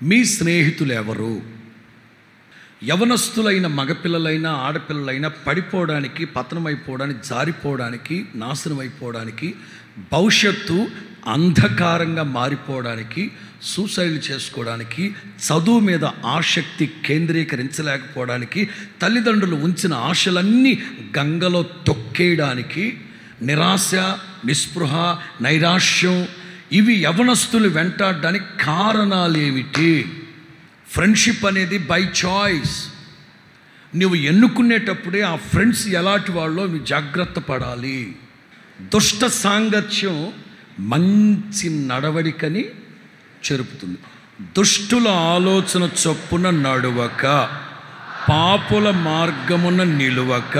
మీ స్నేహితులు ఎవరు? యవనస్తులైన మగపిల్లలైనా ఆడపిల్లలైనా పడిపోవడానికి, పతనమైపోవడానికి, జారిపోవడానికి, నాశనం అయిపోవడానికి, భవిష్యత్తు అంధకారంగా మారిపోవడానికి, సూసైడ్లు చేసుకోవడానికి, చదువు మీద ఆసక్తి కేంద్రీకరించలేకపోవడానికి, తల్లిదండ్రులు ఉంచిన ఆశలన్నీ గంగలో తొక్కేయడానికి, నిరాశ, నిస్పృహ, నైరాశ్యం ఇవి యవనస్తులు వెంటాడడానికి కారణాలు ఏమిటి? ఫ్రెండ్షిప్ అనేది బై చాయిస్. నువ్వు ఎన్నుకునేటప్పుడే ఆ ఫ్రెండ్స్ ఎలాంటి వాళ్ళో నువ్వు జాగ్రత్త పడాలి. దుష్ట సాంగత్యం మంచి నడవడికని చెరుపుతుంది. దుష్టుల ఆలోచన చొప్పున నడువక, పాపుల మార్గమున నిలువక,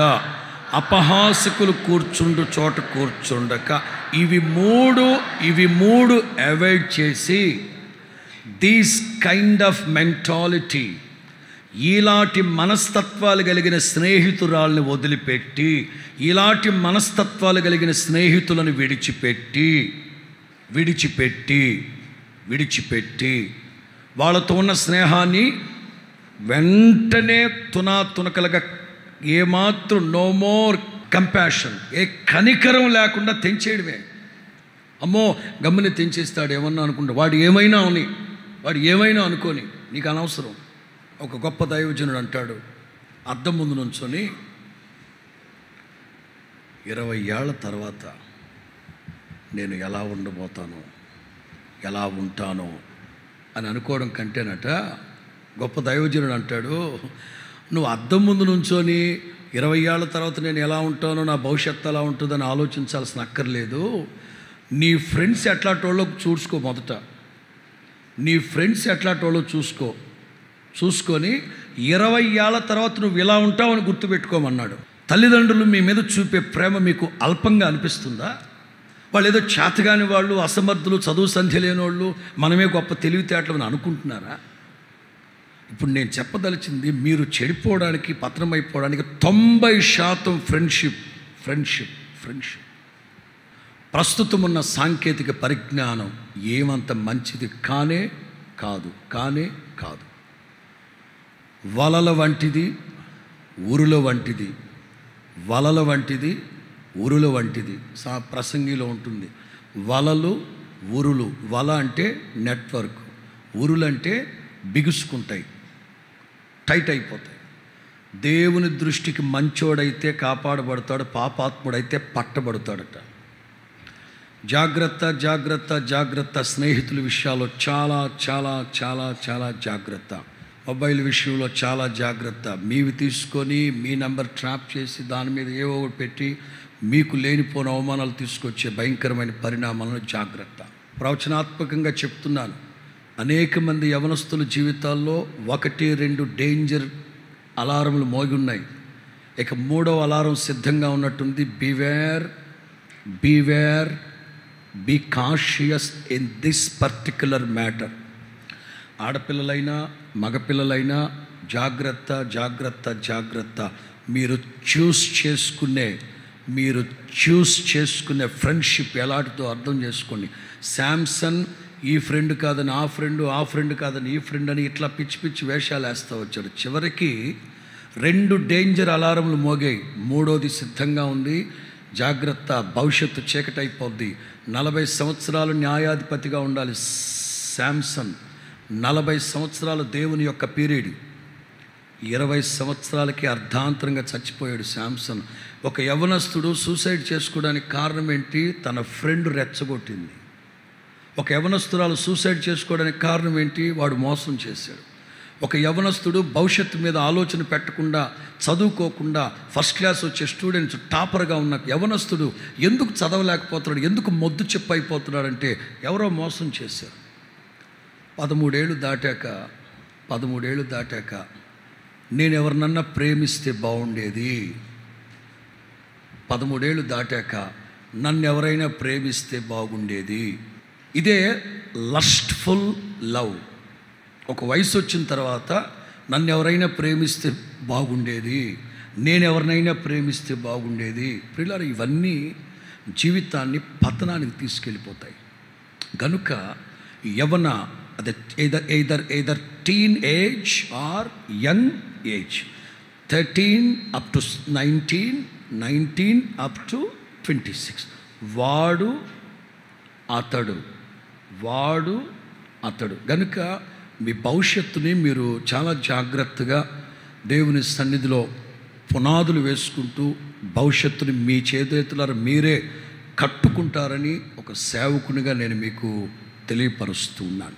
అపహాసకులు కూర్చుండు చోట కూర్చుండక, ఇవి మూడు అవాయిడ్ చేసి దీస్ కైండ్ ఆఫ్ మెంటాలిటీ, ఇలాంటి మనస్తత్వాలు కలిగిన స్నేహితురాల్ని వదిలిపెట్టి, ఇలాంటి మనస్తత్వాలు కలిగిన స్నేహితులను విడిచిపెట్టి వాళ్ళతో ఉన్న స్నేహాన్ని వెంటనే తునకలుగా ఏమాత్రం నో మోర్ కంపాషన్, ఏ కనికరం లేకుండా తెంచేయడమే. అమ్మో గమ్ముని తెంచేస్తాడు ఏమన్నా అనుకుంటా, వాడు ఏమైనా అనుకోని నీకు అనవసరం. ఒక గొప్ప దైవజనుడు అంటాడు, అద్దం ముందు నుంచొని 20 ఏళ్ల తర్వాత నేను ఎలా ఉండబోతానో, ఎలా ఉంటానో అని అనుకోవడం కంటేనట, గొప్ప దైవజనుడు అంటాడు, నువ్వు అద్దం ముందు నుంచొని 20 ఏళ్ల తర్వాత నేను ఎలా ఉంటానో, నా భవిష్యత్తు ఎలా ఉంటుందని ఆలోచించాల్సిన అక్కర్లేదు. నీ ఫ్రెండ్స్ ఎట్లాంటోళ్ళో చూసుకో. మొదట నీ ఫ్రెండ్స్ ఎట్లాంటోళ్ళో చూసుకొని 20 ఏళ్ల తర్వాత నువ్వు ఇలా ఉంటావని గుర్తుపెట్టుకోమన్నాడు. తల్లిదండ్రులు మీ మీద చూపే ప్రేమ మీకు అల్పంగా అనిపిస్తుందా? వాళ్ళు ఏదో చేతగాని వాళ్ళు, అసమర్థులు, చదువు సంధ్య లేని వాళ్ళు, మనమే గొప్ప తెలివితేటలు అని అనుకుంటున్నారా? ఇప్పుడు నేను చెప్పదలిచింది, మీరు చెడిపోవడానికి, పతనమైపోవడానికి 90% ఫ్రెండ్షిప్. ప్రస్తుతం ఉన్న సాంకేతిక పరిజ్ఞానం ఏమంత మంచిది కానే కాదు. వలల వంటిది, ఉరుల వంటిది. ప్రసంగిలో ఉంటుంది. వలలు, ఉరులు. వల అంటే నెట్వర్క్, ఉరులంటే బిగుసుకుంటాయి, టైట్ అయిపోతాయి. దేవుని దృష్టికి మంచోడైతే కాపాడబడతాడు, పాపాత్ముడైతే పట్టబడతాడట. జాగ్రత్త. స్నేహితుల విషయాల్లో చాలా జాగ్రత్త. మొబైల్ విషయంలో చాలా జాగ్రత్త. మీవి తీసుకొని మీ నంబర్ ట్రాప్ చేసి దాని మీద ఏవో ఒకటి పెట్టి మీకు లేనిపోని అవమానాలు తీసుకొచ్చే భయంకరమైన పరిణామాలను జాగ్రత్త. ప్రవచనాత్మకంగా చెప్తున్నాను, అనేక మంది యవనస్తుల జీవితాల్లో 1-2 డేంజర్ అలారంలు మోగి ఉన్నాయి. ఇక 3వ అలారం సిద్ధంగా ఉన్నట్టుంది. Beware, be cautious in this particular matter. ఆడపిల్లలైనా మగపిల్లలైనా జాగ్రత్త. మీరు చూస్ చేసుకునే ఫ్రెండ్షిప్ ఎలాంటిదో అర్థం చేసుకోండి. శాంసన్ ఈ ఫ్రెండ్ కాదని ఆ ఫ్రెండ్ కాదని ఈ ఫ్రెండ్ అని ఇట్లా పిచ్చి వేషాలు వేస్తూ వచ్చాడు. చివరికి 2 డేంజర్ అలారంలు మోగాయి. 3వది సిద్ధంగా ఉంది. జాగ్రత్త, భవిష్యత్తు చీకటైపోద్ది. 40 సంవత్సరాలు న్యాయాధిపతిగా ఉండాలి శాంసన్. 40 సంవత్సరాలు దేవుని యొక్క పీరియడ్. 20 సంవత్సరాలకి అర్ధాంతరంగా చచ్చిపోయాడు శాంసన్. ఒక యవనస్తుడు సూసైడ్ చేసుకోవడానికి కారణం ఏంటి? తన ఫ్రెండ్ రెచ్చగొట్టింది. ఒక యవనస్తురాలు సూసైడ్ చేసుకోవడానికి కారణం ఏంటి? వాడు మోసం చేశాడు. ఒక యవనస్తుడు భవిష్యత్తు మీద ఆలోచన పెట్టకుండా, చదువుకోకుండా, ఫస్ట్ క్లాస్ వచ్చే స్టూడెంట్స్ టాపర్గా ఉన్న యవనస్తుడు ఎందుకు చదవలేకపోతున్నాడు, ఎందుకు మొద్దు చెప్పు అయిపోతున్నాడంటే ఎవరో మోసం చేశారు. 13 ఏళ్ళు దాటాక నేను ఎవరినన్నా ప్రేమిస్తే బాగుండేది. 13 ఏళ్ళు దాటాక నన్ను ఎవరైనా ప్రేమిస్తే బాగుండేది. ఇదే లస్ట్ఫుల్ లవ్. ఒక వయసు వచ్చిన తర్వాత నన్ను ఎవరైనా ప్రేమిస్తే బాగుండేది, నేను ఎవరినైనా ప్రేమిస్తే బాగుండేది. ప్రియులారా, ఇవన్నీ జీవితాన్ని పతనానికి తీసుకెళ్ళిపోతాయి. గనుక యవన అది either teen age or young age, 13 up to 19, 19 up to 26. వాడు అతడు గనుక మీ భవిష్యత్తుని మీరు చాలా జాగ్రత్తగా దేవుని సన్నిధిలో పునాదులు వేసుకుంటూ భవిష్యత్తుని మీ చేతులారా మీరే కట్టుకుంటారని ఒక సేవకునిగా నేను మీకు తెలియపరుస్తూ ఉన్నాను.